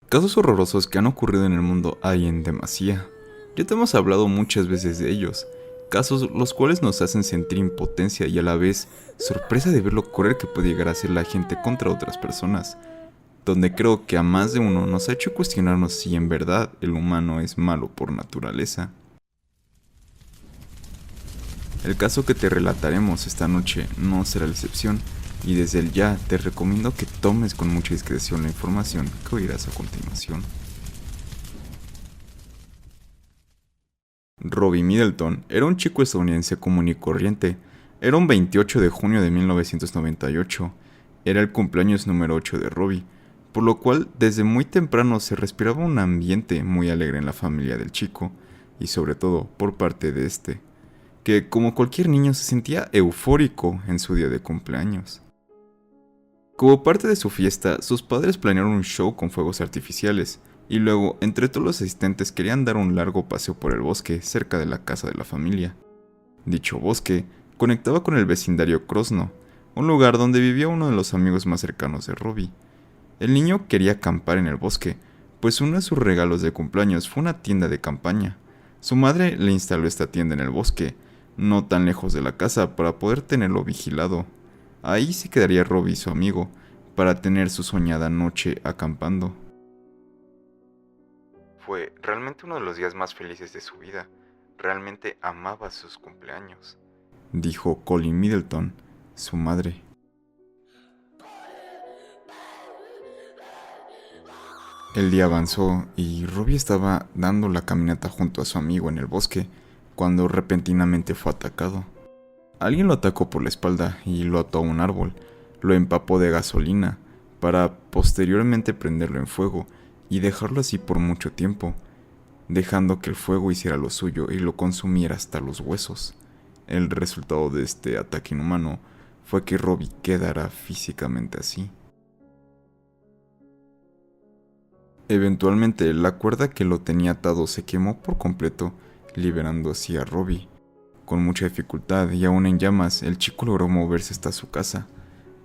Casos horrorosos que han ocurrido en el mundo hay en demasía. Ya te hemos hablado muchas veces de ellos, casos los cuales nos hacen sentir impotencia y a la vez sorpresa de ver lo cruel que puede llegar a ser la gente contra otras personas, donde creo que a más de uno nos ha hecho cuestionarnos si en verdad el humano es malo por naturaleza. El caso que te relataremos esta noche no será la excepción, y desde el ya te recomiendo que tomes con mucha discreción la información que oirás a continuación. Robbie Middleton era un chico estadounidense común y corriente. Era un 28 de junio de 1998. Era el cumpleaños número 8 de Robbie, por lo cual desde muy temprano se respiraba un ambiente muy alegre en la familia del chico, y sobre todo por parte de este, que como cualquier niño se sentía eufórico en su día de cumpleaños. Como parte de su fiesta, sus padres planearon un show con fuegos artificiales, y luego, entre todos los asistentes querían dar un largo paseo por el bosque cerca de la casa de la familia. Dicho bosque conectaba con el vecindario Krosno, un lugar donde vivía uno de los amigos más cercanos de Robbie. El niño quería acampar en el bosque, pues uno de sus regalos de cumpleaños fue una tienda de campaña. Su madre le instaló esta tienda en el bosque, no tan lejos de la casa para poder tenerlo vigilado. Ahí se quedaría Robbie y su amigo, para tener su soñada noche acampando. Fue realmente uno de los días más felices de su vida. Realmente amaba sus cumpleaños, dijo Colin Middleton, su madre. El día avanzó y Robbie estaba dando la caminata junto a su amigo en el bosque cuando repentinamente fue atacado. Alguien lo atacó por la espalda y lo ató a un árbol, lo empapó de gasolina para posteriormente prenderlo en fuego y dejarlo así por mucho tiempo, dejando que el fuego hiciera lo suyo y lo consumiera hasta los huesos. El resultado de este ataque inhumano fue que Robbie quedara físicamente así. Eventualmente, la cuerda que lo tenía atado se quemó por completo, liberando así a Robbie. Con mucha dificultad y aún en llamas, el chico logró moverse hasta su casa,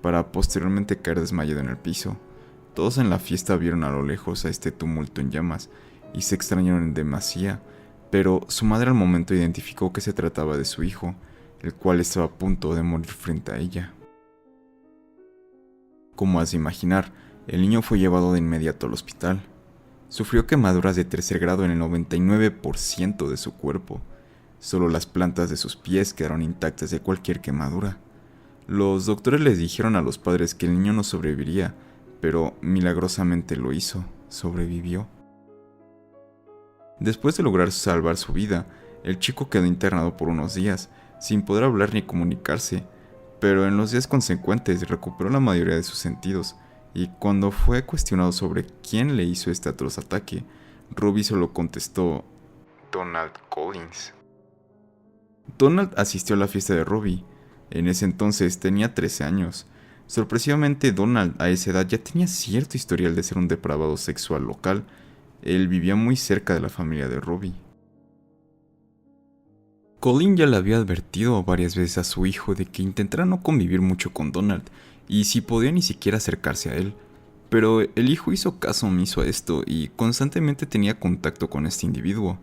para posteriormente caer desmayado en el piso. Todos en la fiesta vieron a lo lejos a este tumulto en llamas y se extrañaron en demasía, pero su madre al momento identificó que se trataba de su hijo, el cual estaba a punto de morir frente a ella. Como has de imaginar, el niño fue llevado de inmediato al hospital. Sufrió quemaduras de tercer grado en el 99% de su cuerpo. Solo las plantas de sus pies quedaron intactas de cualquier quemadura. Los doctores les dijeron a los padres que el niño no sobreviviría, pero milagrosamente lo hizo, sobrevivió. Después de lograr salvar su vida, el chico quedó internado por unos días, sin poder hablar ni comunicarse, pero en los días consecuentes recuperó la mayoría de sus sentidos, y cuando fue cuestionado sobre quién le hizo este atroz ataque, Robbie solo contestó: Donald Collins. Donald asistió a la fiesta de Robbie. En ese entonces tenía 13 años. Sorpresivamente, Donald a esa edad ya tenía cierto historial de ser un depravado sexual local. Él vivía muy cerca de la familia de Robbie. Colin ya le había advertido varias veces a su hijo de que intentara no convivir mucho con Donald, y si podía ni siquiera acercarse a él. Pero el hijo hizo caso omiso a esto y constantemente tenía contacto con este individuo.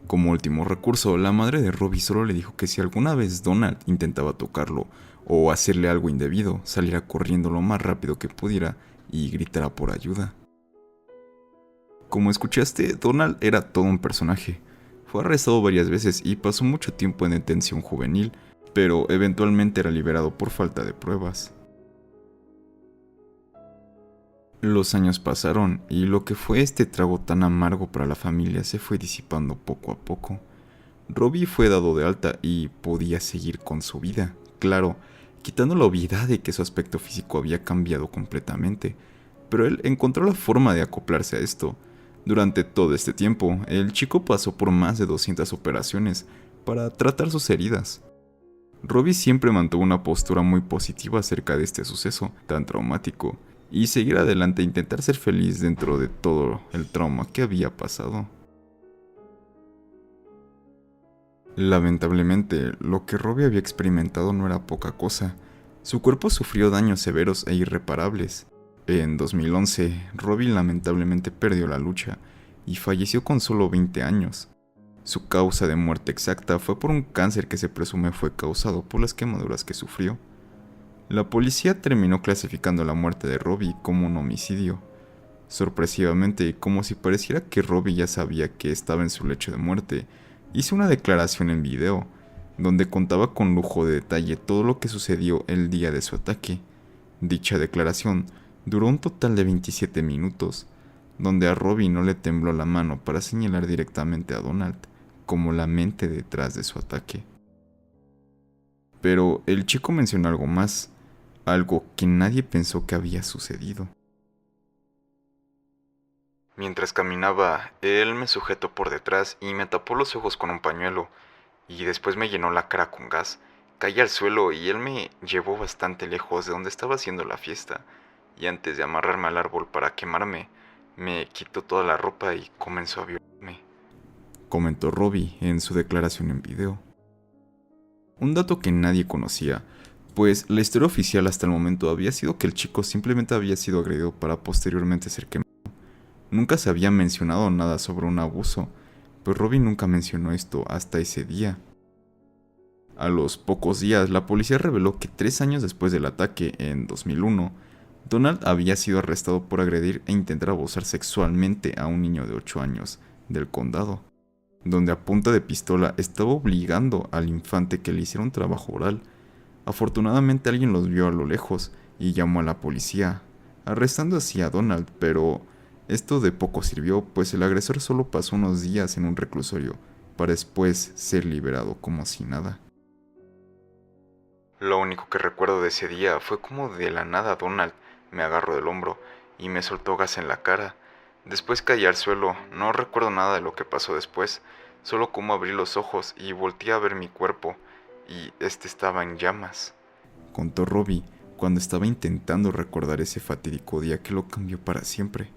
Como último recurso, la madre de Robbie solo le dijo que si alguna vez Donald intentaba tocarlo o hacerle algo indebido, saliera corriendo lo más rápido que pudiera y gritara por ayuda. Como escuchaste, Donald era todo un personaje. Fue arrestado varias veces y pasó mucho tiempo en detención juvenil, pero eventualmente era liberado por falta de pruebas. Los años pasaron y lo que fue este trago tan amargo para la familia se fue disipando poco a poco. Robbie fue dado de alta y podía seguir con su vida, claro, quitando la obviedad de que su aspecto físico había cambiado completamente, pero él encontró la forma de acoplarse a esto. Durante todo este tiempo, el chico pasó por más de 200 operaciones para tratar sus heridas. Robbie siempre mantuvo una postura muy positiva acerca de este suceso tan traumático y seguir adelante e intentar ser feliz dentro de todo el trauma que había pasado. Lamentablemente, lo que Robbie había experimentado no era poca cosa. Su cuerpo sufrió daños severos e irreparables. En 2011, Robbie lamentablemente perdió la lucha y falleció con solo 20 años. Su causa de muerte exacta fue por un cáncer que se presume fue causado por las quemaduras que sufrió. La policía terminó clasificando la muerte de Robbie como un homicidio. Sorpresivamente, como si pareciera que Robbie ya sabía que estaba en su lecho de muerte, hizo una declaración en video, donde contaba con lujo de detalle todo lo que sucedió el día de su ataque. Dicha declaración duró un total de 27 minutos, donde a Robbie no le tembló la mano para señalar directamente a Donald como la mente detrás de su ataque. Pero el chico mencionó algo más, algo que nadie pensó que había sucedido. Mientras caminaba, él me sujetó por detrás y me tapó los ojos con un pañuelo, y después me llenó la cara con gas. Caí al suelo y él me llevó bastante lejos de donde estaba haciendo la fiesta, y antes de amarrarme al árbol para quemarme, me quitó toda la ropa y comenzó a violarme, comentó Robbie en su declaración en video. Un dato que nadie conocía, pues la historia oficial hasta el momento había sido que el chico simplemente había sido agredido para posteriormente ser quemado. Nunca se había mencionado nada sobre un abuso, pues Robbie nunca mencionó esto hasta ese día. A los pocos días, la policía reveló que 3 años después del ataque, en 2001, Donald había sido arrestado por agredir e intentar abusar sexualmente a un niño de 8 años del condado, donde a punta de pistola estaba obligando al infante que le hiciera un trabajo oral. Afortunadamente alguien los vio a lo lejos y llamó a la policía, arrestando así a Donald, pero esto de poco sirvió, pues el agresor solo pasó unos días en un reclusorio, para después ser liberado como si nada. Lo único que recuerdo de ese día fue como de la nada Donald me agarró del hombro y me soltó gas en la cara. Después caí al suelo, no recuerdo nada de lo que pasó después, solo cómo abrí los ojos y volteé a ver mi cuerpo, y este estaba en llamas, contó Robbie cuando estaba intentando recordar ese fatídico día que lo cambió para siempre.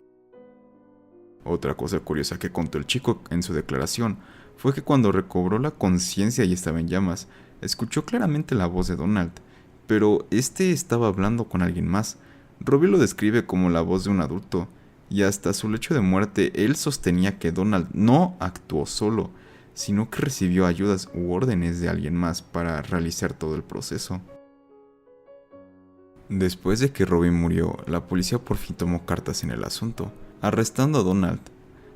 Otra cosa curiosa que contó el chico en su declaración fue que cuando recobró la conciencia y estaba en llamas, escuchó claramente la voz de Donald, pero este estaba hablando con alguien más. Robbie lo describe como la voz de un adulto, y hasta su lecho de muerte él sostenía que Donald no actuó solo, sino que recibió ayudas u órdenes de alguien más para realizar todo el proceso. Después de que Robbie murió, la policía por fin tomó cartas en el asunto, arrestando a Donald.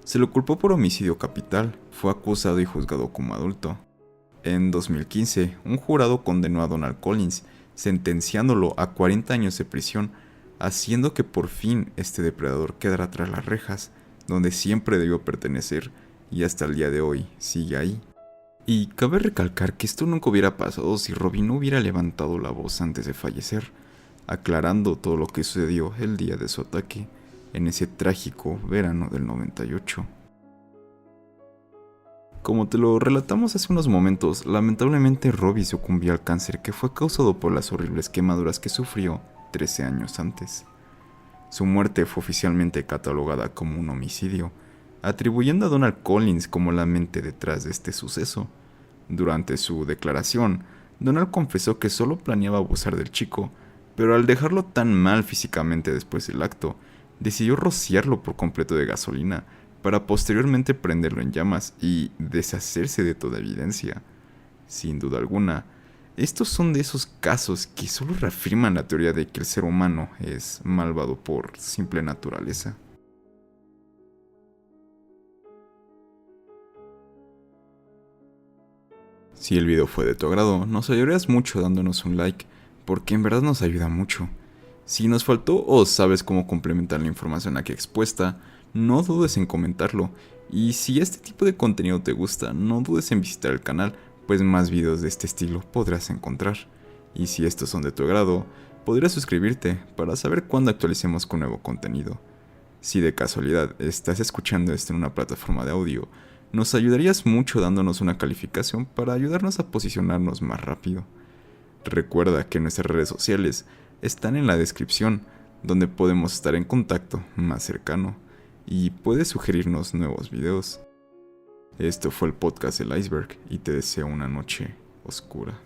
Se lo culpó por homicidio capital, fue acusado y juzgado como adulto. En 2015, un jurado condenó a Donald Collins, sentenciándolo a 40 años de prisión, haciendo que por fin este depredador quedara tras las rejas, donde siempre debió pertenecer, y hasta el día de hoy sigue ahí. Y cabe recalcar que esto nunca hubiera pasado si Robbie no hubiera levantado la voz antes de fallecer, aclarando todo lo que sucedió el día de su ataque, en ese trágico verano del 98. Como te lo relatamos hace unos momentos, lamentablemente Robbie sucumbió al cáncer que fue causado por las horribles quemaduras que sufrió 13 años antes. Su muerte fue oficialmente catalogada como un homicidio, atribuyendo a Donald Collins como la mente detrás de este suceso. Durante su declaración, Donald confesó que solo planeaba abusar del chico, pero al dejarlo tan mal físicamente después del acto, decidió rociarlo por completo de gasolina para posteriormente prenderlo en llamas y deshacerse de toda evidencia. Sin duda alguna, estos son de esos casos que solo reafirman la teoría de que el ser humano es malvado por simple naturaleza. Si el video fue de tu agrado, nos ayudarías mucho dándonos un like, porque en verdad nos ayuda mucho. Si nos faltó o sabes cómo complementar la información aquí expuesta, no dudes en comentarlo. Y si este tipo de contenido te gusta, no dudes en visitar el canal, pues más videos de este estilo podrás encontrar. Y si estos son de tu agrado, podrías suscribirte para saber cuándo actualicemos con nuevo contenido. Si de casualidad estás escuchando esto en una plataforma de audio, nos ayudarías mucho dándonos una calificación para ayudarnos a posicionarnos más rápido. Recuerda que nuestras redes sociales están en la descripción, donde podemos estar en contacto más cercano, y puedes sugerirnos nuevos videos. Esto fue el podcast del Iceberg y te deseo una noche oscura.